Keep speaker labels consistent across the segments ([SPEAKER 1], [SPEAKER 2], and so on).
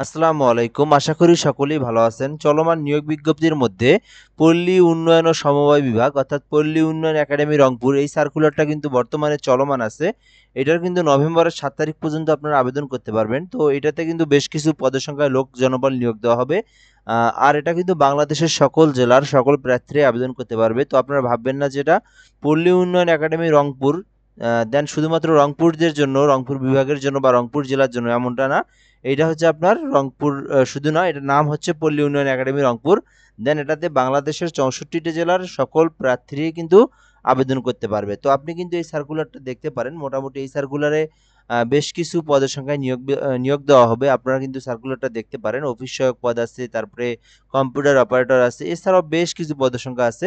[SPEAKER 1] আসসালামু আলাইকুম। আশা করি সকলেই ভালো আছেন। চলমান নিয়োগ বিজ্ঞপ্তির মধ্যে পল্লী উন্নয়ন ও সমবায় বিভাগ অর্থাৎ পল্লী উন্নয়ন একাডেমি রংপুর এই সার্কুলারটা কিন্তু বর্তমানে চলমান আছে। এটার কিন্তু নভেম্বরের ৭ তারিখ পর্যন্ত আপনারা আবেদন করতে পারবেন। তো এটাতে কিন্তু বেশ কিছু পদের সংখ্যায় লোক জনবল নিয়োগ দেওয়া হবে। আর এটা কিন্তু বাংলাদেশের সকল জেলার সকল প্রার্থীরাই আবেদন করতে পারবে। তো আপনারা ভাববেন না যে এটা পল্লী উন্নয়ন একাডেমি রংপুর দেন শুধুমাত্র রংপুরদের জন্য, রংপুর বিভাগের জন্য বা রংপুর জেলার জন্য এমনটা না। এইটা হচ্ছে আপনার রংপুর শুধু নয়, এটার নাম হচ্ছে পল্লী উন্নয়ন একাডেমি রংপুর। দেন এটাতে বাংলাদেশের 64টি জেলার সকল প্রার্থীরাই কিন্তু আবেদন করতে পারবে। তো আপনি কিন্তু এই সার্কুলারটা দেখতে পারেন। মোটামুটি এই সার্কুলারে বেশ কিছু পদের সংখ্যায় নিয়োগ দেওয়া হবে। আপনারা কিন্তু সার্কুলারটা দেখতে পারেন। অফিস সহায়ক পদ আছে, তারপরে কম্পিউটার অপারেটর আছে, এছাড়াও বেশ কিছু পদের সংখ্যা আছে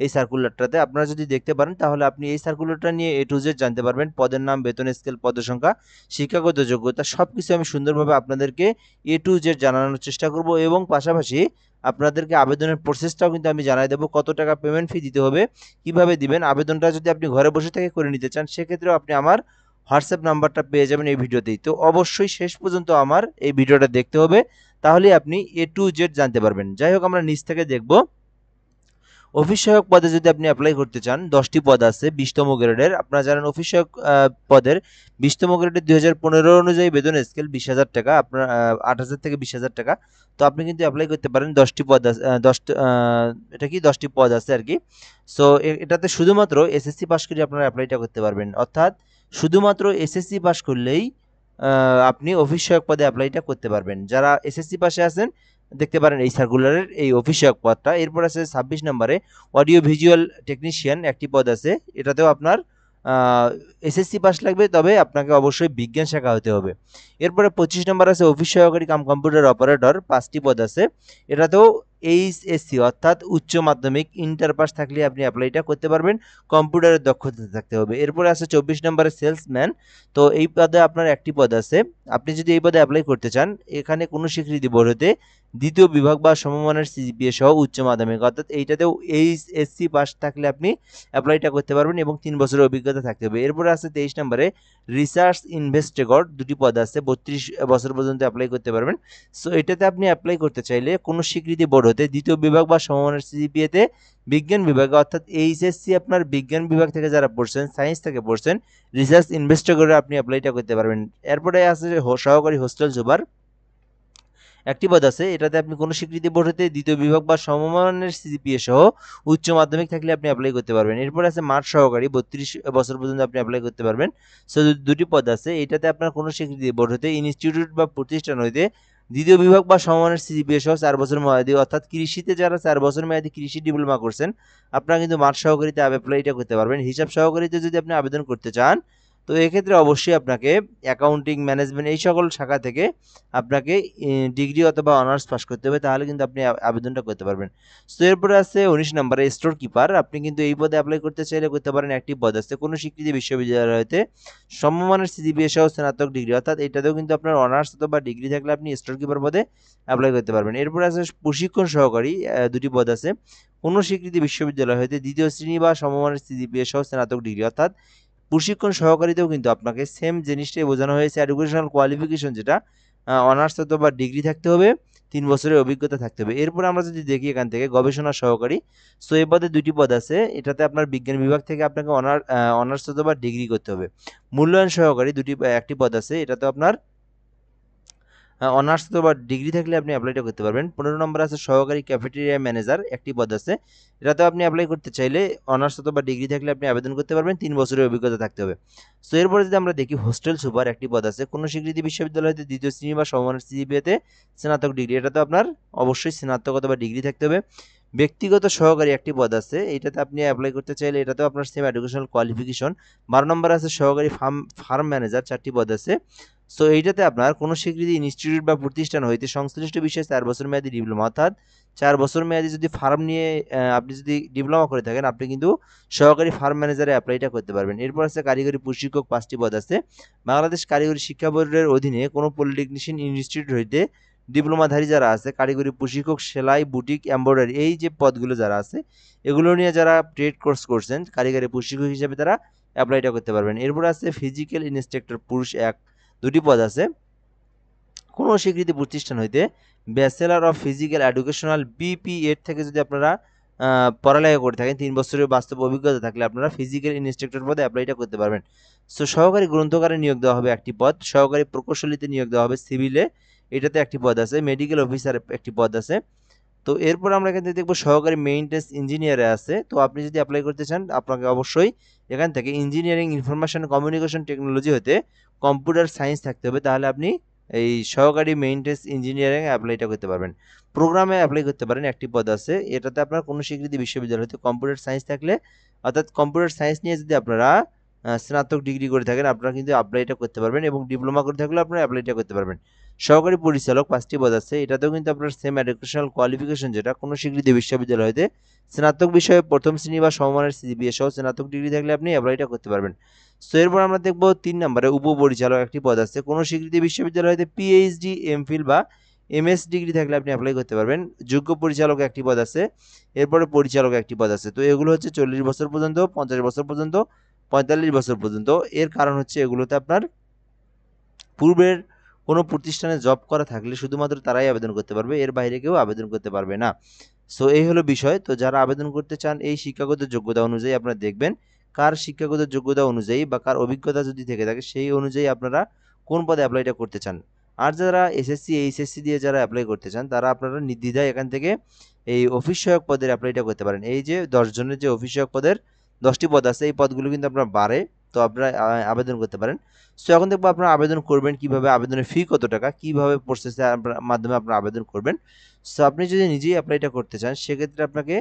[SPEAKER 1] এই সার্কুলারটাতে। আপনারা যদি দেখতে পারেন তাহলে আপনি এই সার্কুলারটা নিয়ে A to Z জানতে পারবেন। পদের নাম, বেতন স্কেল, পদের সংখ্যা, শিক্ষাগত যোগ্যতা সবকিছু আমি সুন্দরভাবে আপনাদেরকে A to Z জানানোর চেষ্টা করব এবং পাশাপাশি আপনাদেরকে আবেদনের প্রসেসটাও কিন্তু আমি জানাই দেবো। কত টাকা পেমেন্ট ফি দিতে হবে, কিভাবে দিবেন। আবেদনটা যদি আপনি ঘরে বসে থেকে করে নিতে চান সেক্ষেত্রেও আপনি আমার হোয়াটসঅ্যাপ নাম্বারটা পেয়ে যাবেন এই ভিডিওতেই। তো অবশ্যই শেষ পর্যন্ত আমার এই ভিডিওটা দেখতে হবে, তাহলেই আপনি A to Z জানতে পারবেন। যাই হোক, আমরা নিচ থেকে দেখব। অফিস সহায়ক পদে যদি আপনি অ্যাপ্লাই করতে চান, 10টি পদ আছে 20তম গ্রেডের। আপনারা জানেন অফিস সহায়ক পদের 20তম গ্রেডের 2015 অনুযায়ী বেতন স্কেল 20,000 টাকা, আপনার 8,000 থেকে 20,000 টাকা। তো আপনি কিন্তু অ্যাপ্লাই করতে পারেন। 10টি পদ আছে, 10টি পদ আছে আর কি। সো এটাতে শুধুমাত্র এসএসসি পাস করে আপনারা অ্যাপ্লাইটা করতে পারবেন। অর্থাৎ শুধুমাত্র এসএসসি পাস করলেই আপনি অফিস সহায়ক পদে অ্যাপ্লাইটা করতে পারবেন। যারা এসএসসি পাশে আছেন দেখতে পারেন এই সার্কুলারের এই অফিস সহায়ক পদটা। এরপর আছে 26 নম্বরে অডিও ভিজুয়াল টেকনিশিয়ান একটি পদ আছে। এটাতেও আপনার এসএসসি পাস লাগবে, তবে আপনাকে অবশ্যই বিজ্ঞান শাখা হতে হবে। এরপরে 25 নম্বর আছে অফিস সহকারী কাম কম্পিউটার অপারেটর, 5টি পদ আছে। এটাতেও এইচএসসি অর্থাৎ উচ্চ মাধ্যমিক ইন্টার পাস থাকলে আপনি অ্যাপ্লাইটা করতে পারবেন। কম্পিউটারের দক্ষতা থাকতে হবে। এরপরে আছে 24 নম্বরে সেলসম্যান। তো এই পদে আপনার একটি পদ আছে। আপনি যদি এই পদে অ্যাপ্লাই করতে চান, এখানে কোনো স্বীকৃতি বোর্ড হতে দ্বিতীয় বিভাগ বা সমমানের সিজিপিএ সহ উচ্চ মাধ্যমিক অর্থাৎ এইটাতেও এইচএসসি পাস থাকলে আপনি অ্যাপ্লাইটা করতে পারবেন এবং 3 বছরের অভিজ্ঞতা থাকতে হবে। এরপরে আছে 23 নম্বরে রিসার্চ ইনভেস্টিগেটর, 2টি পদ আছে। 32 বছর পর্যন্ত অ্যাপ্লাই করতে পারবেন। সো এটাতে আপনি অ্যাপ্লাই করতে চাইলে কোনো স্বীকৃতি বোর্ড হতে দ্বিতীয় বিভাগ বা সমমানের সিজিপিএতে বিজ্ঞান বিভাগে অর্থাৎ এইচএসসি আপনার বিজ্ঞান বিভাগ থেকে যারা পড়ছেন, সায়েন্স থেকে পড়ছেন, রিসার্চ ইনভেস্টিগেটরে আপনি অ্যাপ্লাইটা করতে পারবেন। এরপরে আছে সহকারী হোস্টেল সুপার, একটি পদ আছে। এটাতে আপনি কোনো স্বীকৃতি বোর্ড হতে দ্বিতীয় বিভাগ বা সমমানের সিজিপিএ সহ উচ্চ মাধ্যমিক থাকলে আপনি অ্যাপ্লাই করতে পারবেন। এরপর আছে মাঠ সহকারী, 32 বছর পর্যন্ত আপনি অ্যাপ্লাই করতে পারবেন। সো দুটি পদ আছে। এটাতে আপনার কোনো স্বীকৃতি বোর্ড হতে ইনস্টিটিউট বা প্রতিষ্ঠান হইতে দ্বিতীয় বিভাগ বা সমমানের সিজিপিএ সহ 4 বছর মেয়াদী অর্থাৎ কৃষিতে যারা 4 বছর মেয়াদী কৃষি ডিপ্লোমা করছেন, আপনারা কিন্তু মাঠ সহকারীতে অ্যাপ্লাইটা করতে পারবেন। হিসাব সহকারীতে যদি আপনি আবেদন করতে চান, তো এক্ষেত্রে অবশ্যই আপনাকে অ্যাকাউন্টিং, ম্যানেজমেন্ট এই সকল শাখা থেকে আপনাকে ডিগ্রি অথবা অনার্স পাস করতে হবে, তাহলে কিন্তু আপনি আবেদনটা করতে পারবেন। সো এরপরে আছে 19 নম্বরে স্টোর কিপার। আপনি কিন্তু এই পদে অ্যাপ্লাই করতে চাইলে করতে পারেন। একটি পদ আছে কোনো স্বীকৃতি বিশ্ববিদ্যালয় হতে সমমানের সিজিপিএ সহ স্নাতক ডিগ্রি অর্থাৎ এটাতেও কিন্তু আপনার অনার্স অথবা ডিগ্রি থাকলে আপনি স্টোর কিপার পদে অ্যাপ্লাই করতে পারবেন। এরপরে আছে প্রশিক্ষণ সহকারী, 2টি পদ আছে। কোনো স্বীকৃতি বিশ্ববিদ্যালয় হতে দ্বিতীয় শ্রেণী বা সমমানের সিজিপিএ সহ স্নাতক ডিগ্রি অর্থাৎ প্রশিক্ষণ সহকারীতেও কিন্তু আপনাকে সেম জিনিসটাই বোঝানো হয়েছে। এডুকেশনাল কোয়ালিফিকেশন যেটা অনার্স অথবা ডিগ্রি থাকতে হবে, 3 বছরের অভিজ্ঞতা থাকতে হবে। এরপরে আমরা যদি দেখি এখান থেকে গবেষণা সহকারী। সো এই পদে 2টি পদ আছে। এটাতে আপনার বিজ্ঞান বিভাগ থেকে আপনাকে অনার্স অথবা ডিগ্রি করতে হবে। মূল্যায়ন সহকারী একটি পদ আছে। এটাতে আপনার অনার্স অথবা ডিগ্রি থাকলে আপনি অ্যাপ্লাইটা করতে পারবেন। 15 নম্বর আছে সহকারী ক্যাফেটেরিয়া ম্যানেজার, একটি পদ আছে। এটাতেও আপনি অ্যাপ্লাই করতে চাইলে অনার্স অথবা ডিগ্রি থাকলে আপনি আবেদন করতে পারবেন, 3 বছরের অভিজ্ঞতা থাকতে হবে। সো এরপরে যদি আমরা দেখি হোস্টেল সুপার, একটি পদ আছে। কোনো স্বীকৃতি বিশ্ববিদ্যালয় হতে দ্বিতীয় শ্রেণী বা সমমানের সিজিপিএতে স্নাতক ডিগ্রি, এটাতে আপনার অবশ্যই স্নাতক অথবা ডিগ্রি থাকতে হবে। ব্যক্তিগত সহকারী একটি পদ আছে। এটাতে আপনি অ্যাপ্লাই করতে চাইলে এটাতেও আপনার সেম এডুকেশনাল কোয়ালিফিকেশন। 12 নম্বর আছে সহকারী ফার্ম ম্যানেজার, 4টি পদ আছে। সো এইটাতে আপনার কোনো স্বীকৃতি ইনস্টিটিউট বা প্রতিষ্ঠান হইতে সংশ্লিষ্ট বিষয়ে 4 বছর মেয়াদী ডিপ্লোমা অর্থাৎ 4 বছর মেয়াদী যদি ফার্ম নিয়ে আপনি যদি ডিপ্লোমা করে থাকেন, আপনি কিন্তু সহকারী ফার্ম ম্যানেজারে অ্যাপ্লাইটা করতে পারবেন। এরপর আছে কারিগরি প্রশিক্ষক, 5টি পদ আছে। বাংলাদেশ কারিগরি শিক্ষা বোর্ডের অধীনে কোনো পলিটেকনিশিয়ান ইনস্টিটিউট হইতে ডিপ্লোমাধারী যারা আছে, কারিগরি প্রশিক্ষক, সেলাই, বুটিক, এমব্রয়ডারি এই যে পদগুলো যারা আছে, এগুলো নিয়ে যারা ট্রেড কোর্স করছেন কারিগরি প্রশিক্ষক হিসেবে তারা অ্যাপ্লাইটা করতে পারবেন। এরপর আছে ফিজিক্যাল ইন্সট্রাক্টর পুরুষ 1, 2টি পদ আছে। কোনো স্বীকৃতি প্রতিষ্ঠান হইতে ব্যাচেলর অফ ফিজিক্যাল এডুকেশনাল BPEড থেকে যদি আপনারা পড়ালেখা করে থাকেন 3 বছরের বাস্তব অভিজ্ঞতা থাকলে আপনারা ফিজিক্যাল ইনস্ট্রাক্টর পদে অ্যাপ্লাইটা করতে পারবেন। সো সহকারী গ্রন্থকারে নিয়োগ দেওয়া হবে একটি পদ, সহকারী প্রকৌশলীতে নিয়োগ দেওয়া হবে সিভিলে, এটাতে একটি পদ আছে, মেডিকেল অফিসার একটি পদ আছে। তো এরপর আমরা এখান থেকে দেখবো সহকারী মেইনটেন্স ইঞ্জিনিয়ারে আছে। তো আপনি যদি অ্যাপ্লাই করতে চান আপনাকে অবশ্যই এখান থেকে ইঞ্জিনিয়ারিং ইনফরমেশন কমিউনিকেশন টেকনোলজি হতে কম্পিউটার সায়েন্স থাকতে হবে, তাহলে আপনি এই সহকারী মেইনটেন্স ইঞ্জিনিয়ারিং অ্যাপ্লাইটা করতে পারবেন। প্রোগ্রামে অ্যাপ্লাই করতে পারেন, একটি পদ আছে, এটাতে আপনার কোনো স্বীকৃতি বিশ্ববিদ্যালয় হতে কম্পিউটার সায়েন্স থাকলে, অর্থাৎ কম্পিউটার সায়েন্স নিয়ে যদি আপনারা স্নাতক ডিগ্রি করে থাকেন আপনারা কিন্তু অ্যাপ্লাইটা করতে পারবেন, এবং ডিপ্লোমা করে থাকলে আপনারা অ্যাপ্লাইটা করতে পারবেন। সহকারী পরিচালক 5টি পদ আছে, এটাতেও কিন্তু আপনার সেম এডুকেশনাল কোয়ালিফিকেশন যেটা কোনো স্বীকৃতি বিশ্ববিদ্যালয় হতে স্নাতক বিষয়ে প্রথম শ্রেণী বা সমমানের CGPA সহ স্নাতক ডিগ্রি থাকলে আপনি অ্যাপ্লাইটা করতে পারবেন। সো এরপর আমরা দেখব 3 নম্বরে উপপরিচালক একটি পদ আছে, কোনো স্বীকৃতি বিশ্ববিদ্যালয় হতে PhD MPhil বা MS ডিগ্রি থাকলে আপনি অ্যাপ্লাই করতে পারবেন। যোগ্য পরিচালক একটি পদ আছে, এরপরে পরিচালক একটি পদ আছে। তো এগুলো হচ্ছে 40 বছর পর্যন্ত, 50 বছর পর্যন্ত, 45 বছর পর্যন্ত। এর কারণ হচ্ছে এগুলোতে আপনার পূর্বের কোনো প্রতিষ্ঠানে জব করা থাকলে শুধুমাত্র তারাই আবেদন করতে পারবে, এর বাইরে কেউ আবেদন করতে পারবে না। সো এই হলো বিষয়। তো যারা আবেদন করতে চান এই শিক্ষাগত যোগ্যতা অনুযায়ী আপনারা দেখবেন কার শিক্ষাগত যোগ্যতা অনুযায়ী বা কার অভিজ্ঞতা যদি থেকে থাকে সেই অনুযায়ী আপনারা কোন পদে অ্যাপ্লাইটা করতে চান। আর যারা SSC HSC দিয়ে যারা অ্যাপ্লাই করতে চান তারা আপনারা নির্দ্বিধায় এখান থেকে এই অফিস সহায়ক পদের অ্যাপ্লাইটা করতে পারেন। এই যে 10 জনের যে অফিস সহায়ক পদের 10টি পদ আছে, এই পদগুলো কিন্তু আপনার বাড়ে, তো আপনারা আবেদন করতে পারেন। সো এখন দেখবো আপনারা আবেদন করবেন কিভাবে, আবেদনের ফি কত টাকা, কিভাবে প্রসেসে মাধ্যমে আপনারা আবেদন করবেন। সো আপনি যদি নিজেই অ্যাপ্লাইটা করতে চান সেক্ষেত্রে আপনাকে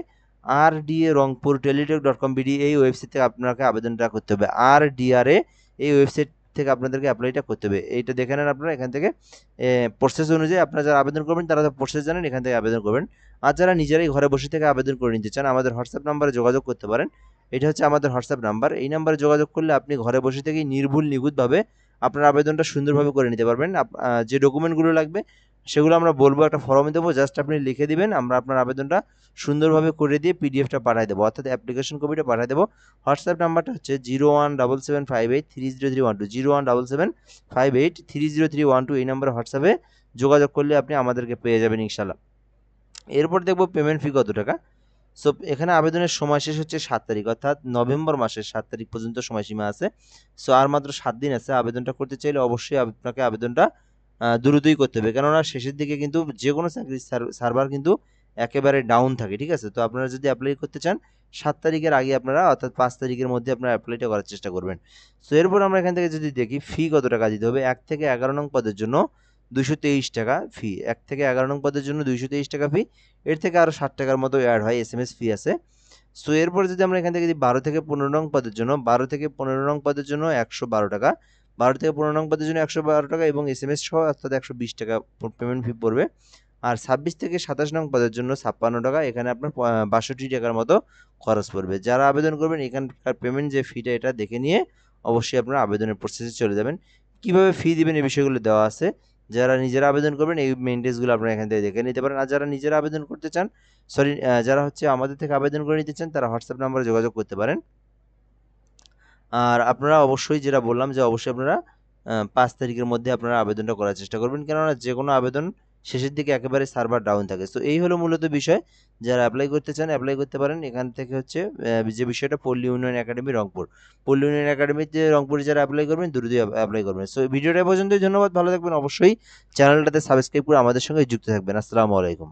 [SPEAKER 1] RDA রংপুর টেলিটক.com.bd এই ওয়েবসাইট থেকে আপনাকে আবেদনটা করতে হবে। RDRA এই ওয়েবসাইট থেকে আপনাদেরকে অ্যাপ্লাইটা করতে হবে। এইটা দেখে নেন আপনারা এখান থেকে প্রসেস অনুযায়ী আপনারা যারা আবেদন করবেন তারা প্রসেস জানেন, এখান থেকে আবেদন করবেন। আর যারা নিজেরাই ঘরে বসে থেকে আবেদন করে নিতে চান আমাদের হোয়াটসঅ্যাপ নাম্বারে যোগাযোগ করতে পারেন। এটা হচ্ছে আমাদের হোয়াটসঅ্যাপ নাম্বার, এই নাম্বারে যোগাযোগ করলে আপনি ঘরে বসে থেকেই নির্ভুল নিখুঁতভাবে আপনার আবেদনটা সুন্দরভাবে করে নিতে পারবেন। যে ডকুমেন্টগুলো লাগবে সেগুলো আমরা বলবো, একটা ফর্মে দেবো, জাস্ট আপনি লিখে দিবেন, আমরা আপনার আবেদনটা সুন্দরভাবে করে দিয়ে PDF-টা পাঠিয়ে দেবো, অর্থাৎ অ্যাপ্লিকেশন কপিটা পাঠিয়ে দেবো। হোয়াটসঅ্যাপ নাম্বারটা হচ্ছে 017758303120, 017758303120। এই নাম্বারে হোয়াটসঅ্যাপে যোগাযোগ করলে আপনি আমাদেরকে পেয়ে যাবেন ইনশাল্লাহ। এরপর দেখবো পেমেন্ট ফি কত টাকা। সো এখানে আবেদনের সময় শেষ হচ্ছে 7 তারিখ, অর্থাৎ নভেম্বর মাসের 7 তারিখ পর্যন্ত সময়সীমা আছে। সো আর মাত্র 7 দিন আছে। আবেদনটা করতে চাইলে অবশ্যই আপনাকে আবেদনটা দ্রুতই করতে হবে, কেননা শেষের দিকে কিন্তু যে কোনো চাকরির সার্ভার কিন্তু একেবারে ডাউন থাকে, ঠিক আছে। তো আপনারা যদি অ্যাপ্লাই করতে চান 7 তারিখের আগে আপনারা, অর্থাৎ 5 তারিখের মধ্যে আপনারা অ্যাপ্লাইটা করার চেষ্টা করবেন। সো এরপর আমরা এখান থেকে যদি দেখি ফি কত টাকা দিতে হবে, 1 থেকে 11 নং পদের জন্য 223 টাকা ফি, 1 থেকে 11 নং পদের জন্য 223 টাকা ফি। এর থেকে আরও 60 টাকার মতো অ্যাড হয়, SMS ফি আছে। সো এরপরে যদি আমরা এখান থেকে 12 থেকে 15 নং পদের জন্য 12 থেকে 15 নং পদের জন্য 112 টাকা, 12 থেকে 15 নং পদের জন্য 112 টাকা এবং SMS সহ অর্থাৎ 120 টাকা পেমেন্ট ফি পড়বে। আর 26 থেকে 27 নং পদের জন্য 56 টাকা, এখানে আপনার 62 টাকার মতো খরচ পড়বে। যারা আবেদন করবেন এখানকার পেমেন্ট যে ফিটা এটা দেখে নিয়ে অবশ্যই আপনারা আবেদনের প্রসেসে চলে যাবেন। কিভাবে ফি দিবেন এই বিষয়গুলো দেওয়া আছে। যারা নিজেরা আবেদন করবেন এই মেইনটেন্সগুলো আপনারা এখান থেকে দেখে নিতে পারেন। আর যারা নিজেরা আবেদন করতে চান, যারা হচ্ছে আমাদের থেকে আবেদন করে নিতে চান তারা হোয়াটসঅ্যাপ নাম্বারে যোগাযোগ করতে পারেন। আর আপনারা অবশ্যই যেটা বললাম যে অবশ্যই আপনারা 5 তারিখের মধ্যে আপনারা আবেদনটা করার চেষ্টা করবেন, কেননা যে কোনো আবেদন শেষের দিকে একেবারে সার্ভার ডাউন থাকে। তো এই হলো মূলত বিষয়। যারা অ্যাপ্লাই করতে চান অ্যাপ্লাই করতে পারেন। এখান থেকে হচ্ছে যে বিষয়টা পল্লী উন্নয়ন একাডেমি রংপুর, পল্লী উন্নয়ন একাডেমিতে রংপুরে যারা অ্যাপ্লাই করবেন দ্রুতই অ্যাপ্লাই করবেন। সো ভিডিওটা পর্যন্তই, ধন্যবাদ, ভালো থাকবেন। অবশ্যই চ্যানেলটাতে সাবস্ক্রাইব করে আমাদের সঙ্গে যুক্ত থাকবেন। আসসালামু আলাইকুম।